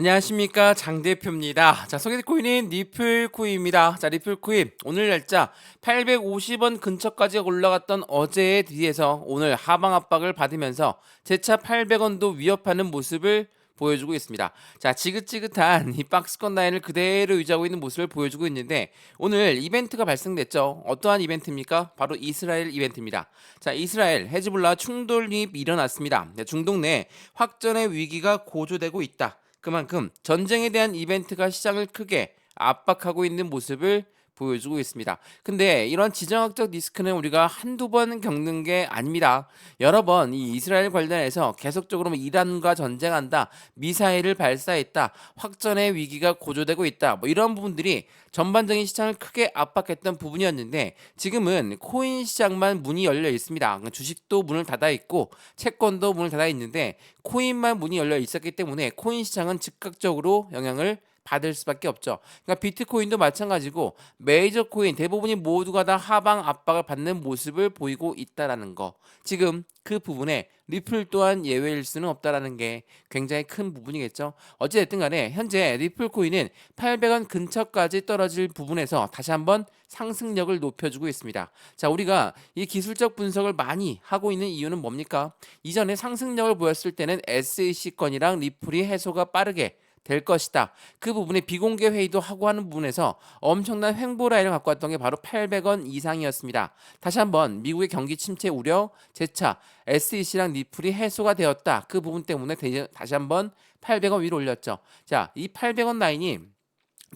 안녕하십니까, 장 대표입니다. 자, 소개될 코인은 리플코인입니다. 자, 리플코인 오늘 날짜 850원 근처까지 올라갔던 어제에 비해서 오늘 하방 압박을 받으면서 재차 800원도 위협하는 모습을 보여주고 있습니다. 자, 지긋지긋한 이 박스권 라인을 그대로 유지하고 있는 모습을 보여주고 있는데, 오늘 이벤트가 발생됐죠. 어떠한 이벤트입니까? 바로 이스라엘 이벤트입니다. 자, 이스라엘 헤즈볼라 충돌이 일어났습니다. 네, 중동 내 확전의 위기가 고조되고 있다. 그만큼 전쟁에 대한 이벤트가 시장을 크게 압박하고 있는 모습을 보여주고 있습니다. 근데 이런 지정학적 리스크는 우리가 한두 번 겪는 게 아닙니다. 여러 번 이 이스라엘 관련해서 계속적으로 이란과 전쟁한다, 미사일을 발사했다, 확전의 위기가 고조되고 있다, 이런 부분들이 전반적인 시장을 크게 압박했던 부분이었는데, 지금은 코인 시장만 문이 열려 있습니다. 그러니까 주식도 문을 닫아 있고 채권도 문을 닫아 있는데, 코인만 문이 열려 있었기 때문에 코인 시장은 즉각적으로 영향을 받을 수밖에 없죠. 그러니까 비트코인도 마찬가지고 메이저 코인 대부분이 모두가 다 하방 압박을 받는 모습을 보이고 있다라는 거. 지금 그 부분에 리플 또한 예외일 수는 없다라는 게 굉장히 큰 부분이겠죠. 어찌됐든 간에 현재 리플 코인은 800원 근처까지 떨어질 부분에서 다시 한번 상승력을 높여주고 있습니다. 자, 우리가 이 기술적 분석을 많이 하고 있는 이유는 뭡니까? 이전에 상승력을 보였을 때는 SEC권이랑 리플이 해소가 빠르게 될 것이다. 그 부분에 비공개 회의도 하고 하는 부분에서 엄청난 횡보 라인을 갖고 왔던 게 바로 800원 이상이었습니다. 다시 한번 미국의 경기 침체 우려, 재차 SEC랑 리플이 해소가 되었다. 그 부분 때문에 다시 한번 800원 위로 올렸죠. 자, 이 800원 라인이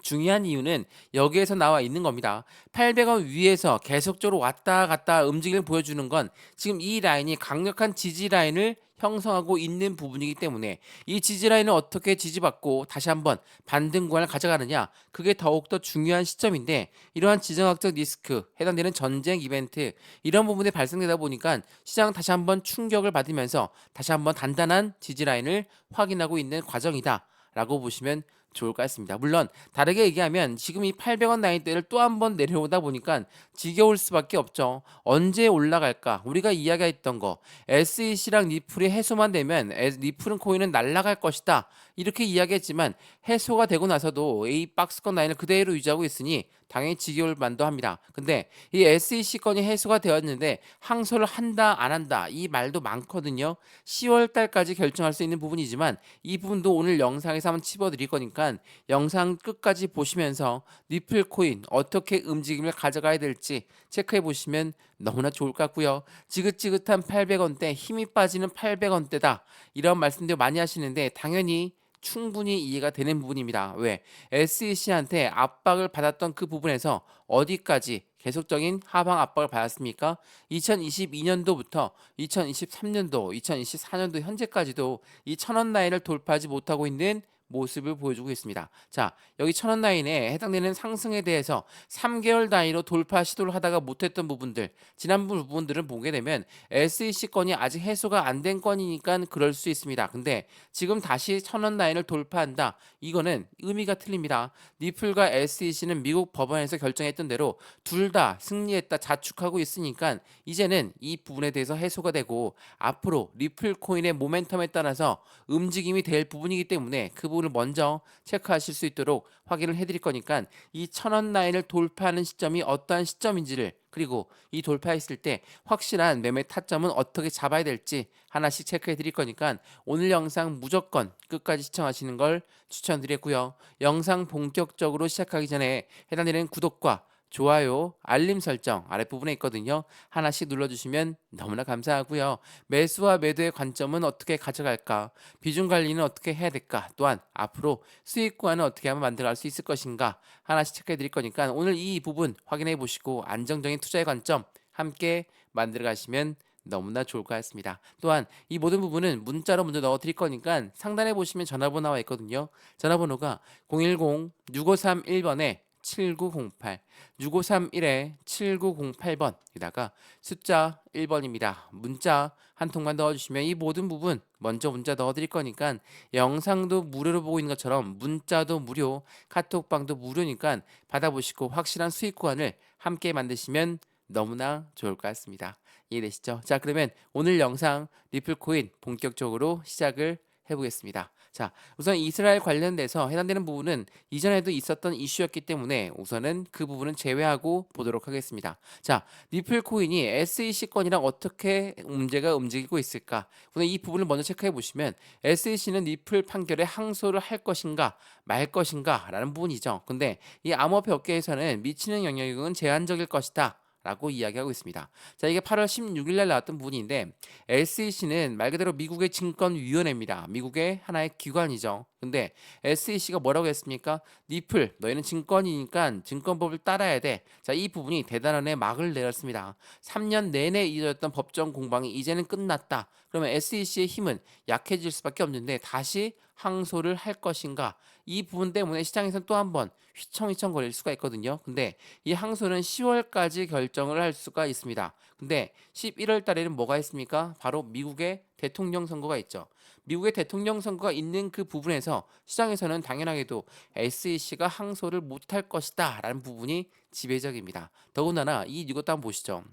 중요한 이유는 여기에서 나와 있는 겁니다. 800원 위에서 계속적으로 왔다 갔다 움직임을 보여주는 건 지금 이 라인이 강력한 지지 라인을 형성하고 있는 부분이기 때문에, 이 지지 라인을 어떻게 지지받고 다시 한번 반등 구간을 가져가느냐, 그게 더욱더 중요한 시점인데, 이러한 지정학적 리스크, 해당되는 전쟁 이벤트, 이런 부분에 발생되다 보니까 시장 다시 한번 충격을 받으면서 다시 한번 단단한 지지 라인을 확인하고 있는 과정이다 라고 보시면 좋을 것 같습니다. 물론 다르게 얘기하면 지금 이 800원 라인대를 또 한 번 내려오다 보니까 지겨울 수밖에 없죠. 언제 올라갈까? 우리가 이야기했던 거, SEC랑 리플이 해소만 되면 리플은 코인은 날아갈 것이다, 이렇게 이야기했지만 해소가 되고 나서도 이 박스권 라인을 그대로 유지하고 있으니 당연히 지겨울 만도 합니다. 근데 이 SEC 건이 해소가 되었는데 항소를 한다 안 한다 이 말도 많거든요. 10월 달까지 결정할 수 있는 부분이지만 이 부분도 오늘 영상에서 한번 짚어드릴 거니까 영상 끝까지 보시면서 리플 코인 어떻게 움직임을 가져가야 될지 체크해 보시면 너무나 좋을 것 같고요. 지긋지긋한 800원대, 힘이 빠지는 800원대다, 이런 말씀들 많이 하시는데 당연히 충분히 이해가 되는 부분입니다. 왜? SEC한테 압박을 받았던 그 부분에서 어디까지 계속적인 하방 압박을 받았습니까? 2022년도부터 2023년도, 2024년도 현재까지도 이 1000원 라인을 돌파하지 못하고 있는 모습을 보여주고 있습니다. 자, 여기 1000원 라인에 해당되는 상승에 대해서 3개월 단위로 돌파 시도를 하다가 못했던 부분들, 지난 부분들은 보게 되면 SEC 건이 아직 해소가 안 된 건이니까 그럴 수 있습니다. 근데 지금 다시 1000원 라인을 돌파한다, 이거는 의미가 틀립니다. 리플과 SEC는 미국 법원에서 결정했던 대로 둘 다 승리했다 자축하고 있으니까 이제는 이 부분에 대해서 해소가 되고 앞으로 리플 코인의 모멘텀에 따라서 움직임이 될 부분이기 때문에 그 부분을 먼저 체크하실 수 있도록 확인을 해드릴 거니까, 이 1000원 라인을 돌파하는 시점이 어떠한 시점인지를, 그리고 이 돌파했을 때 확실한 매매 타점은 어떻게 잡아야 될지 하나씩 체크해 드릴 거니까 오늘 영상 무조건 끝까지 시청하시는 걸 추천드리고요. 영상 본격적으로 시작하기 전에 해당되는 구독과 좋아요, 알림 설정 아랫부분에 있거든요. 하나씩 눌러주시면 너무나 감사하고요. 매수와 매도의 관점은 어떻게 가져갈까? 비중 관리는 어떻게 해야 될까? 또한 앞으로 수익 구간은 어떻게 하면 만들어갈 수 있을 것인가? 하나씩 체크해 드릴 거니까 오늘 이 부분 확인해 보시고 안정적인 투자의 관점 함께 만들어 가시면 너무나 좋을 것 같습니다. 또한 이 모든 부분은 문자로 먼저 넣어 드릴 거니까 상단에 보시면 전화번호 나와 있거든요. 전화번호가 010-6531번에 7908, 6531에 7908번에다가 숫자 1번입니다. 문자 한 통만 넣어주시면 이 모든 부분 먼저 문자 넣어드릴 거니까 영상도 무료로 보고 있는 것처럼 문자도 무료, 카톡방도 무료니까 받아보시고 확실한 수익 구간을 함께 만드시면 너무나 좋을 것 같습니다. 이해되시죠? 자, 그러면 오늘 영상 리플코인 본격적으로 시작을 해보겠습니다. 자, 우선 이스라엘 관련돼서 해당되는 부분은 이전에도 있었던 이슈였기 때문에 우선은 그 부분은 제외하고 보도록 하겠습니다. 자, 니플 코인이 SEC 건이랑 어떻게 문제가 움직이고 있을까? 우선 이 부분을 먼저 체크해 보시면 SEC는 니플 판결에 항소를 할 것인가 말 것인가 라는 부분이죠. 근데 이 암호화폐 업계에서는 미치는 영향력은 제한적일 것이다. 라고 이야기하고 있습니다. 자, 이게 8월 16일 날 나왔던 부분인데 SEC는 말 그대로 미국의 증권위원회입니다. 미국의 하나의 기관이죠. 근데 SEC가 뭐라고 했습니까? 니플, 너희는 증권이니까 증권법을 따라야 돼. 자, 이 부분이 대단원의 막을 내렸습니다. 3년 내내 이어졌던 법정 공방이 이제는 끝났다. 그러면 SEC의 힘은 약해질 수밖에 없는데 다시 항소를 할 것인가? 이 부분 때문에 시장에서는 또 한 번 휘청휘청 거릴 수가 있거든요. 근데 이 항소는 10월까지 결정을 할 수가 있습니다. 근데 11월 달에는 뭐가 있습니까? 바로 미국의 대통령 선거가 있죠. 미국의 대통령 선거가 있는 그 부분에서 시장에서는 당연하게도 SEC가 항소를 못할 것이다 라는 부분이 지배적입니다. 더군다나 이것도 한번 보시죠.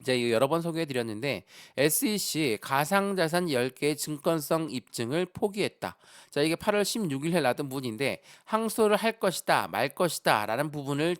제가 이거 여러 번 소개해 드렸는데 SEC 가상자산 10개의 증권성 입증을 포기했다. 자, 이게 8월 16일에 나왔던 부분인데 항소를 할 것이다 말 것이다 라는 부분을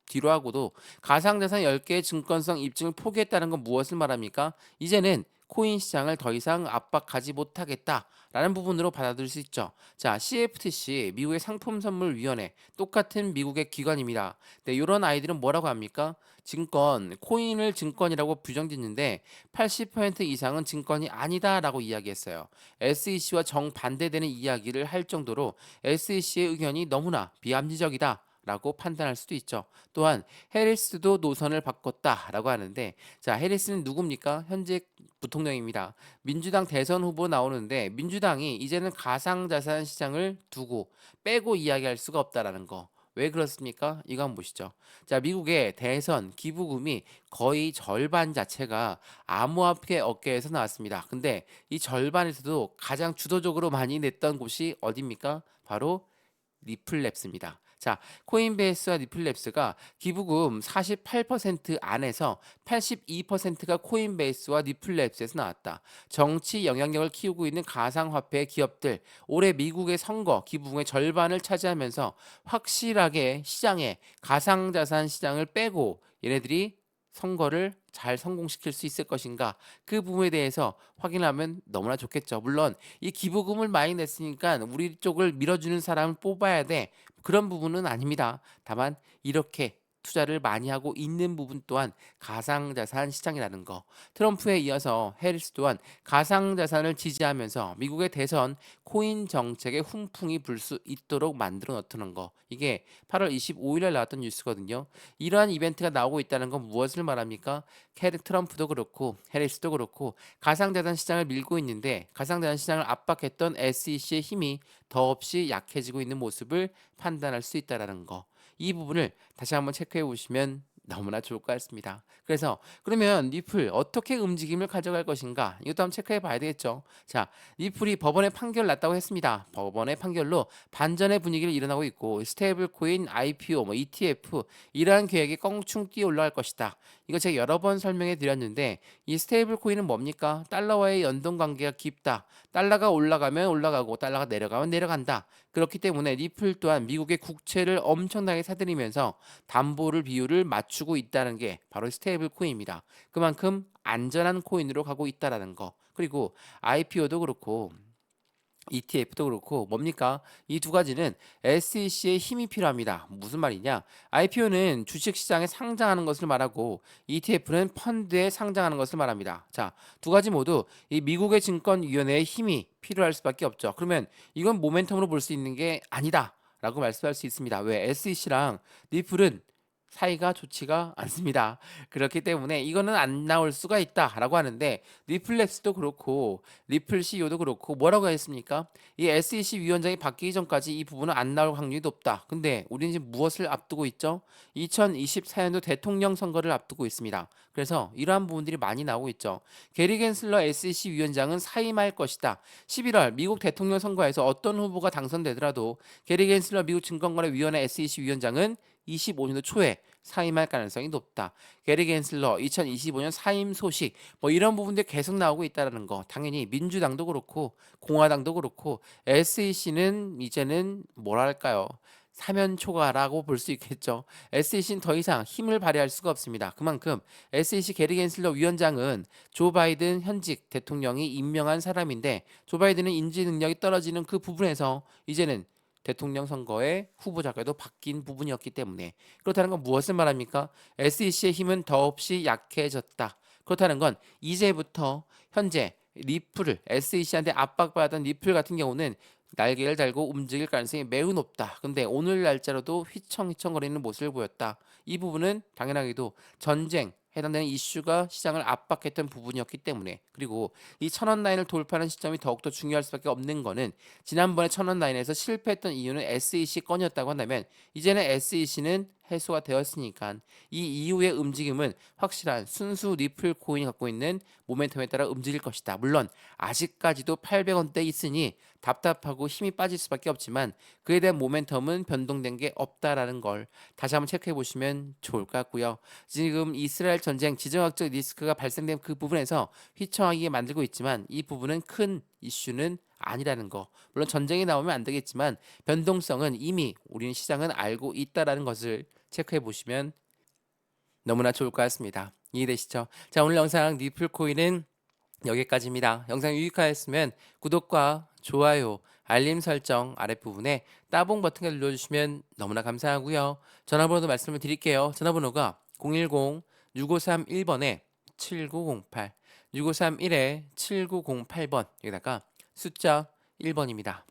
뒤로 하고도 가상자산 10개의 증권성 입증을 포기했다는 건 무엇을 말합니까? 이제는 코인 시장을 더 이상 압박하지 못하겠다라는 부분으로 받아들일 수 있죠. 자, CFTC 미국의 상품선물위원회 똑같은 미국의 기관입니다. 네, 이런 아이들은 뭐라고 합니까? 증권, 코인을 증권이라고 규정짓는데 80% 이상은 증권이 아니다라고 이야기했어요. SEC와 정반대되는 이야기를 할 정도로 SEC의 의견이 너무나 비합리적이다. 라고 판단할 수도 있죠. 또한 해리스도 노선을 바꿨다라고 하는데 자, 해리스는 누굽니까? 현재 부통령입니다. 민주당 대선 후보 나오는데 민주당이 이제는 가상자산 시장을 두고 빼고 이야기할 수가 없다라는 거. 왜 그렇습니까? 이거 한번 보시죠. 자, 미국의 대선 기부금이 거의 절반 자체가 암호화폐 업계에서 나왔습니다. 근데 이 절반에서도 가장 주도적으로 많이 냈던 곳이 어디입니까? 바로 리플랩스입니다. 자, 코인베이스와 리플랩스가 기부금 48% 안에서 82%가 코인베이스와 리플랩스에서 나왔다. 정치 영향력을 키우고 있는 가상화폐 기업들, 올해 미국의 선거 기부금의 절반을 차지하면서 확실하게 시장에 가상자산 시장을 빼고 얘네들이 선거를 잘 성공시킬 수 있을 것인가 그 부분에 대해서 확인하면 너무나 좋겠죠. 물론 이 기부금을 많이 냈으니까 우리 쪽을 밀어주는 사람을 뽑아야 돼. 그런 부분은 아닙니다. 다만 이렇게 투자를 많이 하고 있는 부분 또한 가상자산 시장이라는 거. 트럼프에 이어서 해리스 또한 가상자산을 지지하면서 미국의 대선 코인 정책에 훈풍이 불 수 있도록 만들어 놓는 거. 이게 8월 25일에 나왔던 뉴스거든요. 이러한 이벤트가 나오고 있다는 건 무엇을 말합니까? 트럼프도 그렇고 해리스도 그렇고 가상자산 시장을 밀고 있는데 가상자산 시장을 압박했던 SEC의 힘이 더없이 약해지고 있는 모습을 판단할 수 있다는 거. 이 부분을 다시 한번 체크해 보시면 너무나 좋을 것 같습니다. 그래서 그러면 리플 어떻게 움직임을 가져갈 것인가 이것도 한번 체크해 봐야 되겠죠. 자, 리플이 법원에 판결 났다고 했습니다. 법원의 판결로 반전의 분위기를 일어나고 있고 스테이블 코인, IPO, ETF 이러한 계획이 껑충 뛰어 올라갈 것이다. 이거 제가 여러 번 설명해 드렸는데 이 스테이블 코인은 뭡니까? 달러와의 연동 관계가 깊다. 달러가 올라가면 올라가고 달러가 내려가면 내려간다. 그렇기 때문에 리플 또한 미국의 국채를 엄청나게 사들이면서 담보를 비율을 맞추고 있다는 게 바로 스테이블 코인입니다. 그만큼 안전한 코인으로 가고 있다라는 거. 그리고 IPO도 그렇고 ETF도 그렇고 뭡니까? 이 두 가지는 SEC의 힘이 필요합니다. 무슨 말이냐? IPO는 주식시장에 상장하는 것을 말하고 ETF는 펀드에 상장하는 것을 말합니다. 자, 두 가지 모두 이 미국의 증권위원회의 힘이 필요할 수밖에 없죠. 그러면 이건 모멘텀으로 볼 수 있는 게 아니다. 라고 말씀할 수 있습니다. 왜? SEC랑 리플은 사이가 좋지가 않습니다. 그렇기 때문에 이거는 안 나올 수가 있다라고 하는데 리플렉스도 그렇고 리플 CEO도 그렇고 뭐라고 했습니까? 이 SEC 위원장이 바뀌기 전까지 이 부분은 안 나올 확률이 높다. 근데 우리는 지금 무엇을 앞두고 있죠? 2024년도 대통령 선거를 앞두고 있습니다. 그래서 이러한 부분들이 많이 나오고 있죠. 게리 겐슬러 SEC 위원장은 사임할 것이다. 11월 미국 대통령 선거에서 어떤 후보가 당선되더라도 게리 겐슬러 미국 증권거래위원회 SEC 위원장은 25년도 초에 사임할 가능성이 높다. 게리 겐슬러 2025년 사임 소식 뭐 이런 부분들 계속 나오고 있다라는 거. 당연히 민주당도 그렇고 공화당도 그렇고 SEC는 이제는 뭐랄까요? 사면 초과라고 볼 수 있겠죠. SEC는 더 이상 힘을 발휘할 수가 없습니다. 그만큼 SEC 게리 겐슬러 위원장은 조 바이든 현직 대통령이 임명한 사람인데 조 바이든은 인지 능력이 떨어지는 그 부분에서 이제는 대통령 선거의 후보자가도 바뀐 부분이었기 때문에 그렇다는 건 무엇을 말합니까? SEC의 힘은 더없이 약해졌다. 그렇다는 건 이제부터 현재 리플을 SEC한테 압박받았던 리플 같은 경우는 날개를 달고 움직일 가능성이 매우 높다. 근데 오늘 날짜로도 휘청휘청거리는 모습을 보였다. 이 부분은 당연하게도 전쟁 해당되는 이슈가 시장을 압박했던 부분이었기 때문에 그리고 이 천원 라인을 돌파하는 시점이 더욱더 중요할 수밖에 없는 거는 지난번에 천원 라인에서 실패했던 이유는 SEC 건이었다고 한다면 이제는 SEC는 해소가 되었으니까 이 이후의 움직임은 확실한 순수 리플 코인이 갖고 있는 모멘텀에 따라 움직일 것이다. 물론 아직까지도 800원대 있으니 답답하고 힘이 빠질 수밖에 없지만 그에 대한 모멘텀은 변동된 게 없다라는 걸 다시 한번 체크해 보시면 좋을 것 같고요. 지금 이스라엘 전쟁 지정학적 리스크가 발생된 그 부분에서 휘청하게 만들고 있지만 이 부분은 큰 이슈는 아니라는 거. 물론 전쟁이 나오면 안 되겠지만 변동성은 이미 우리는 시장은 알고 있다라는 것을 체크해 보시면 너무나 좋을 것 같습니다. 이해되시죠? 자, 오늘 영상 리플 코인은 여기까지입니다. 영상 유익하였으면 구독과 좋아요, 알림 설정 아랫부분에 따봉 버튼을 눌러주시면 너무나 감사하고요. 전화번호도 말씀을 드릴게요. 전화번호가 010-6531번에 7908, 6531에 7908번 여기다가 숫자 1번입니다.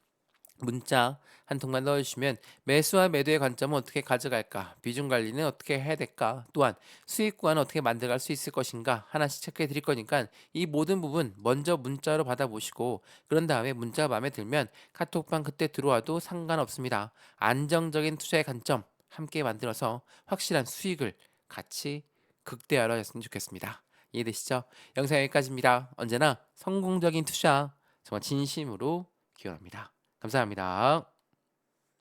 문자 한 통만 넣어주시면 매수와 매도의 관점은 어떻게 가져갈까? 비중 관리는 어떻게 해야 될까? 또한 수익 구간은 어떻게 만들어갈 수 있을 것인가? 하나씩 체크해 드릴 거니까 이 모든 부분 먼저 문자로 받아보시고 그런 다음에 문자가 마음에 들면 카톡방 그때 들어와도 상관없습니다. 안정적인 투자의 관점 함께 만들어서 확실한 수익을 같이 극대화로 했으면 좋겠습니다. 이해되시죠? 영상 여기까지입니다. 언제나 성공적인 투자 정말 진심으로 기원합니다. 감사합니다.